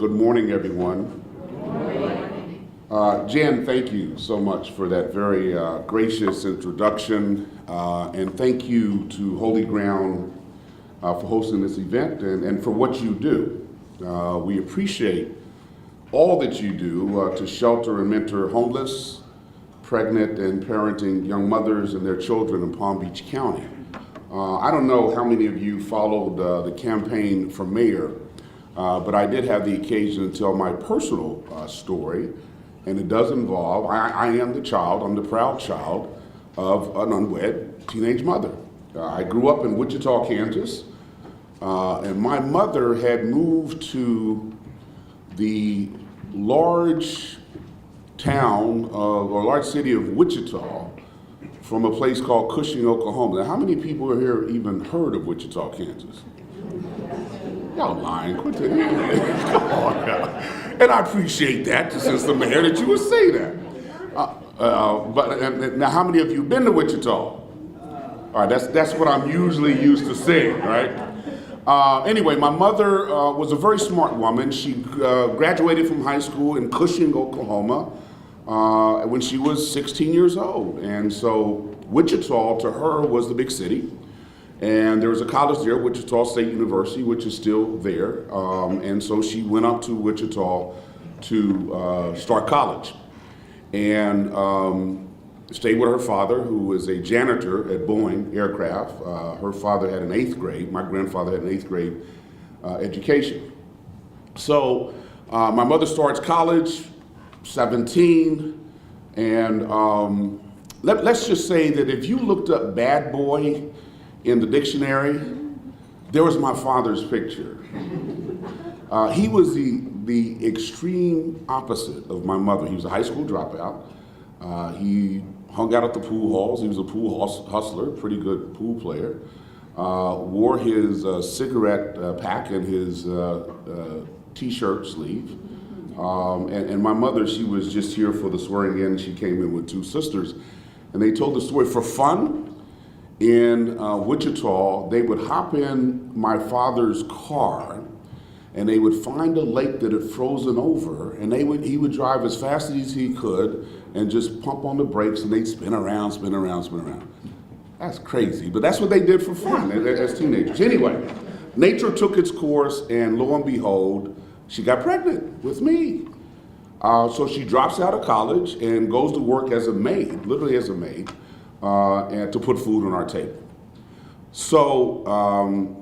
Good morning, everyone. Jan, thank you so much for that very gracious introduction, and thank you to Holy Ground for hosting this event and for what you do. We appreciate all that you do to shelter and mentor homeless, pregnant, and parenting young mothers and their children in Palm Beach County. I don't know how many of you followed the campaign for mayor, but I did have the occasion to tell my personal story, and it does involve, I am I'm the proud child of an unwed teenage mother. I grew up in Wichita, Kansas, and my mother had moved to the large town or large city of Wichita from a place called Cushing, Oklahoma. Now, how many people are here even heard of Wichita, Kansas? Y'all lying, quit it. Come on now. And I appreciate that, since the mayor, that you would say that. But now, how many of you been to Wichita? All right, that's what I'm usually used to saying, right? Anyway, my mother was a very smart woman. She graduated from high school in Cushing, Oklahoma, when she was 16 years old. And so Wichita to her was the big city. And there was a college there, Wichita State University, which is still there. And so she went up to Wichita to start college. And stayed with her father, who was a janitor at Boeing Aircraft. Her father had an 8th grade, my grandfather had an 8th grade education. So my mother starts college, 17, and let's just say that if you looked up bad boy in the dictionary, there was my father's picture. He was the extreme opposite of my mother. He was a high school dropout. He hung out at the pool halls. He was a pool hustler, pretty good pool player. Wore his cigarette pack in his t-shirt sleeve. And my mother, she was just here for the swearing in. She came in with 2 sisters. And they told the story for fun. In Wichita, they would hop in my father's car and they would find a lake that had frozen over, and he would drive as fast as he could and just pump on the brakes, and they'd spin around, spin around, spin around. That's crazy, but that's what they did for fun as teenagers. Anyway, nature took its course, and lo and behold, she got pregnant with me. So she drops out of college and goes to work as a maid, literally as a maid, and to put food on our table. So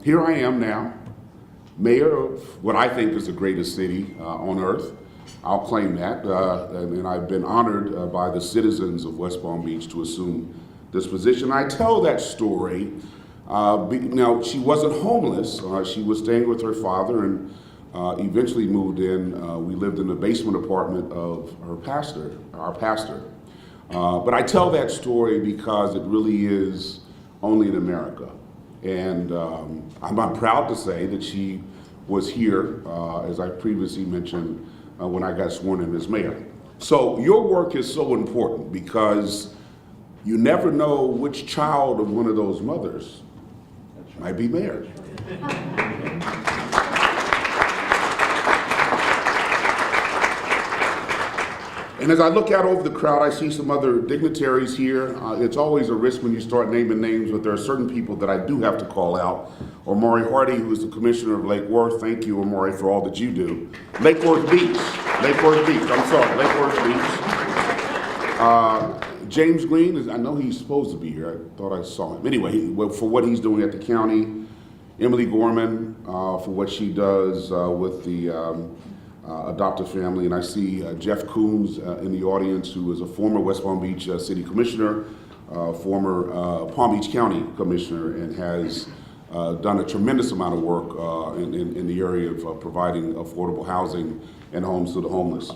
here I am now, mayor of what I think is the greatest city on earth. I'll claim that, and I've been honored by the citizens of West Palm Beach to assume this position. I tell that story, now she wasn't homeless, she was staying with her father and eventually moved in. We lived in the basement apartment of our pastor. But I tell that story because it really is only in America. And I'm proud to say that she was here, as I previously mentioned, when I got sworn in as mayor. So your work is so important because you never know which child of one of those mothers might be mayor. And as I look out over the crowd, I see some other dignitaries here. It's always a risk when you start naming names, but there are certain people that I do have to call out. Omari Hardy, who is the commissioner of Lake Worth. Thank you, Omari, for all that you do. Lake Worth Beach. Lake Worth Beach. James Green, I know he's supposed to be here. I thought I saw him. Anyway, for what he's doing at the county. Emily Gorman, for what she does with the adoptive family, and I see Jeff Coombs in the audience, who is a former West Palm Beach City Commissioner, former Palm Beach County Commissioner, and has done a tremendous amount of work in the area of providing affordable housing and homes to the homeless.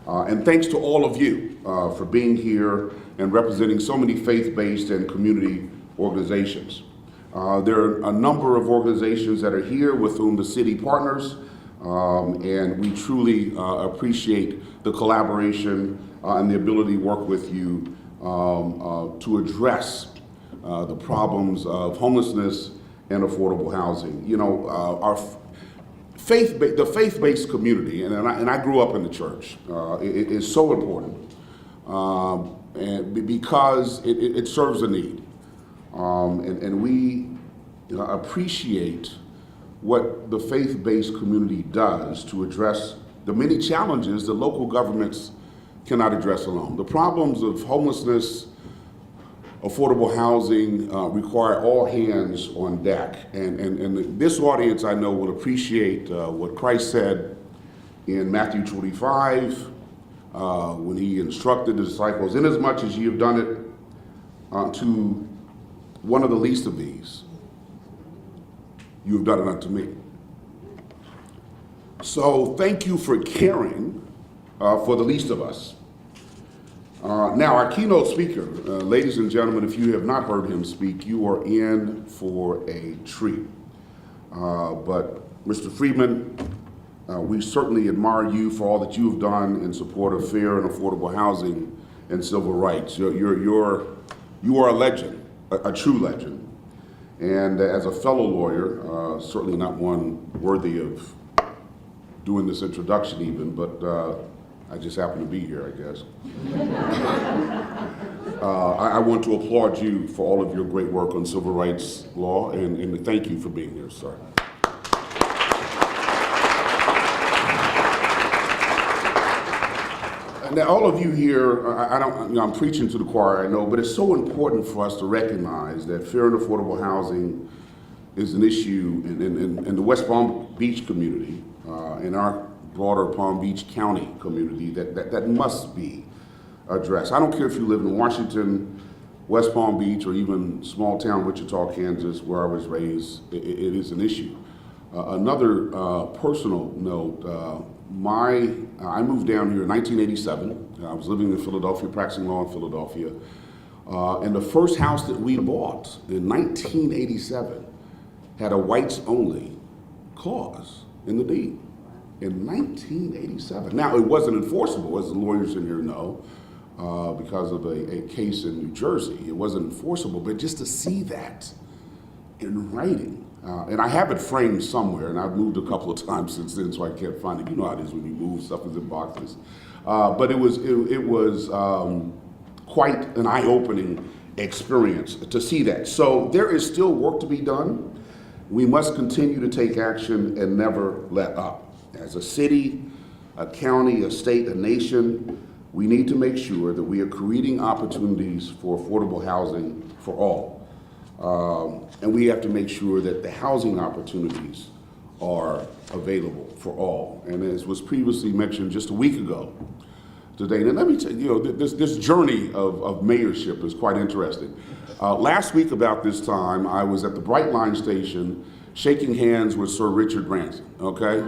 And thanks to all of you for being here and representing so many faith-based and community organizations. There are a number of organizations that are here with whom the city partners, and we truly appreciate the collaboration and the ability to work with you to address the problems of homelessness and affordable housing. You know, our the faith-based community, and I grew up in the church, is so important and because it serves a need. And we appreciate what the faith-based community does to address the many challenges that local governments cannot address alone. The problems of homelessness, affordable housing require all hands on deck. And this audience, I know, will appreciate what Christ said in Matthew 25 when he instructed the disciples, "Inasmuch as ye have done it to one of the least of these, you have done it unto me." So thank you for caring for the least of us. Now, our keynote speaker, ladies and gentlemen, if you have not heard him speak, you are in for a treat. But Mr. Friedman, we certainly admire you for all that you have done in support of fair and affordable housing and civil rights. You are a legend, a true legend. And as a fellow lawyer, certainly not one worthy of doing this introduction even, but I just happen to be here, I guess. I want to applaud you for all of your great work on civil rights law, and thank you for being here, sir. Now, all of you here, I'm preaching to the choir, I know, but it's so important for us to recognize that fair and affordable housing is an issue in the West Palm Beach community, in our broader Palm Beach County community that must be addressed. I don't care if you live in Washington, West Palm Beach, or even small town Wichita, Kansas, where I was raised, it is an issue. Another personal note, I moved down here in 1987. I was living in Philadelphia, practicing law in Philadelphia. And the first house that we bought in 1987 had a whites only clause in the deed. In 1987. Now, it wasn't enforceable, as the lawyers in here know, because of a case in New Jersey. It wasn't enforceable, but just to see that in writing, and I have it framed somewhere, and I've moved a couple of times since then, so I can't find it. You know how it is when you move, stuff is in boxes. But it was quite an eye-opening experience to see that. So there is still work to be done. We must continue to take action and never let up. As a city, a county, a state, a nation, we need to make sure that we are creating opportunities for affordable housing for all. And we have to make sure that the housing opportunities are available for all. And as was previously mentioned just a week ago today, and let me tell you, this journey of mayorship is quite interesting. Last week about this time, I was at the Brightline station shaking hands with Sir Richard Branson, okay?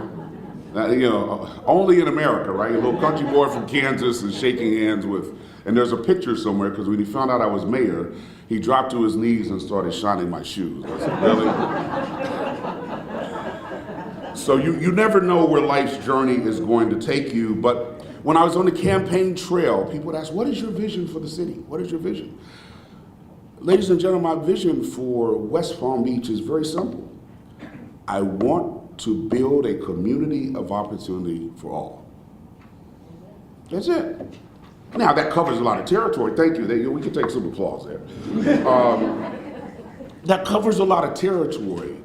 Only in America, right? A little country boy from Kansas is shaking hands with, and there's a picture somewhere, because when he found out I was mayor, he dropped to his knees and started shining my shoes. I said, really? So you never know where life's journey is going to take you, but when I was on the campaign trail, people would ask, what is your vision for the city? What is your vision? Ladies and gentlemen, my vision for West Palm Beach is very simple. I want to build a community of opportunity for all. That's it. Now, that covers a lot of territory. Thank you. We can take some applause there. That covers a lot of territory,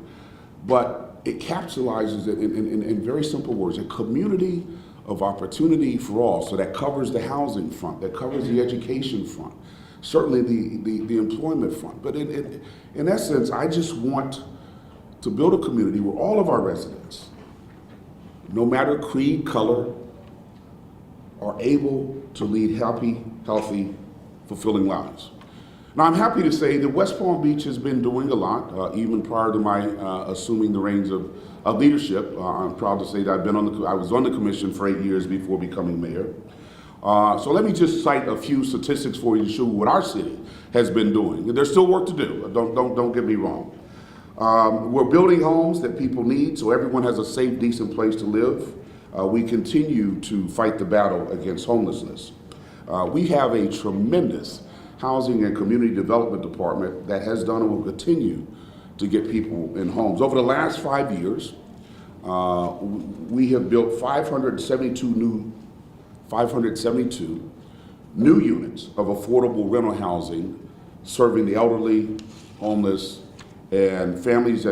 but it capsulizes it in very simple words, a community of opportunity for all. So that covers the housing front, that covers the education front, certainly the employment front. But in essence, I just want to build a community where all of our residents, no matter creed, color, are able to lead happy, healthy, fulfilling lives. Now, I'm happy to say that West Palm Beach has been doing a lot, even prior to my assuming the reins of leadership. I'm proud to say that I was on the commission for 8 years before becoming mayor. So let me just cite a few statistics for you to show what our city has been doing. There's still work to do, don't get me wrong. We're building homes that people need so everyone has a safe, decent place to live. We continue to fight the battle against homelessness. We have a tremendous housing and community development department that has done and will continue to get people in homes. Over the last 5 years, We have built 572 new units of affordable rental housing serving the elderly, homeless, and families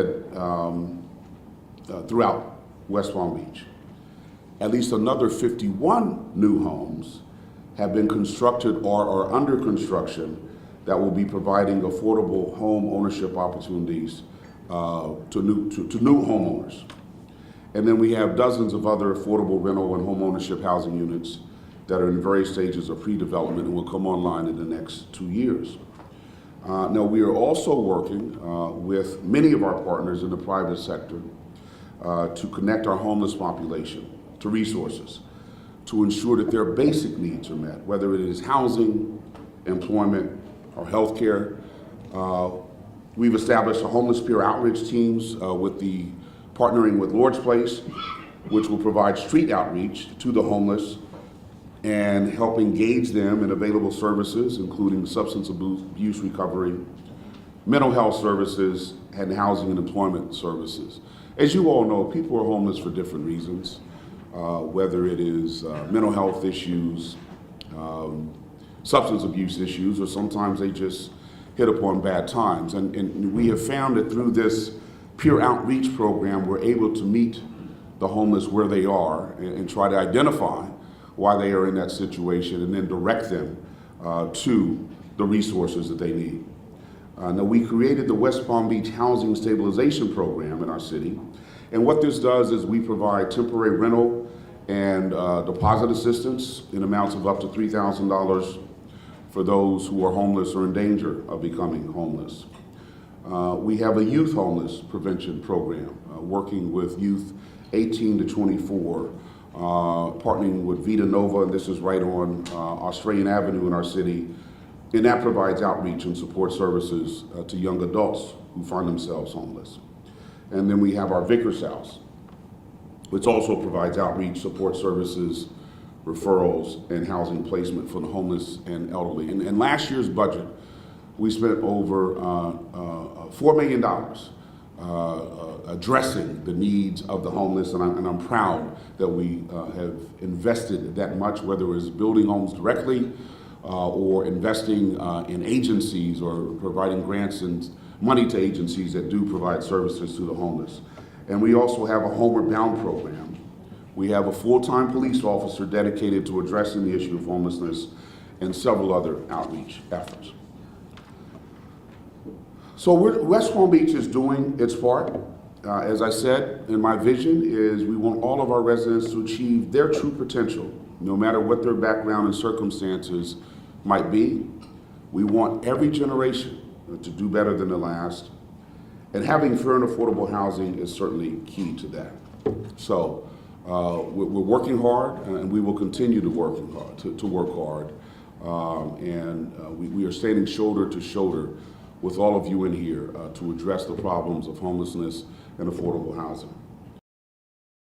throughout West Palm Beach. At least another 51 new homes have been constructed or are under construction that will be providing affordable home ownership opportunities to new homeowners. And then we have dozens of other affordable rental and home ownership housing units that are in various stages of pre-development and will come online in the next 2 years. Now, we are also working with many of our partners in the private sector to connect our homeless population to resources to ensure that their basic needs are met, whether it is housing, employment, or health care. We've established a homeless peer outreach teams partnering with Lord's Place, which will provide street outreach to the homeless and help engage them in available services, including substance abuse recovery, mental health services, and housing and employment services. As you all know, people are homeless for different reasons, whether it is mental health issues, substance abuse issues, or sometimes they just hit upon bad times. And we have found that through this peer outreach program, we're able to meet the homeless where they are and try to identify why they are in that situation and then direct them to the resources that they need. Now, we created the West Palm Beach Housing Stabilization Program in our city. And what this does is we provide temporary rental and deposit assistance in amounts of up to $3,000 for those who are homeless or in danger of becoming homeless. We have a youth homeless prevention program working with youth 18 to 24, partnering with Vita Nova, and this is right on Australian Avenue in our city, and that provides outreach and support services to young adults who find themselves homeless. And then we have our Vickers House, which also provides outreach, support services, referrals, and housing placement for the homeless and elderly. And last year's budget, we spent over $4 million addressing the needs of the homeless, and I'm proud that we have invested that much, whether it was building homes directly or investing in agencies or providing grants and money to agencies that do provide services to the homeless. And we also have a Homeward Bound program. We have a full-time police officer dedicated to addressing the issue of homelessness and several other outreach efforts. So West Palm Beach is doing its part. As I said, in my vision is we want all of our residents to achieve their true potential, no matter what their background and circumstances might be. We want every generation to do better than the last. And having fair and affordable housing is certainly key to that. So we're working hard, and we will continue to work hard. We are standing shoulder to shoulder with all of you in here to address the problems of homelessness and affordable housing.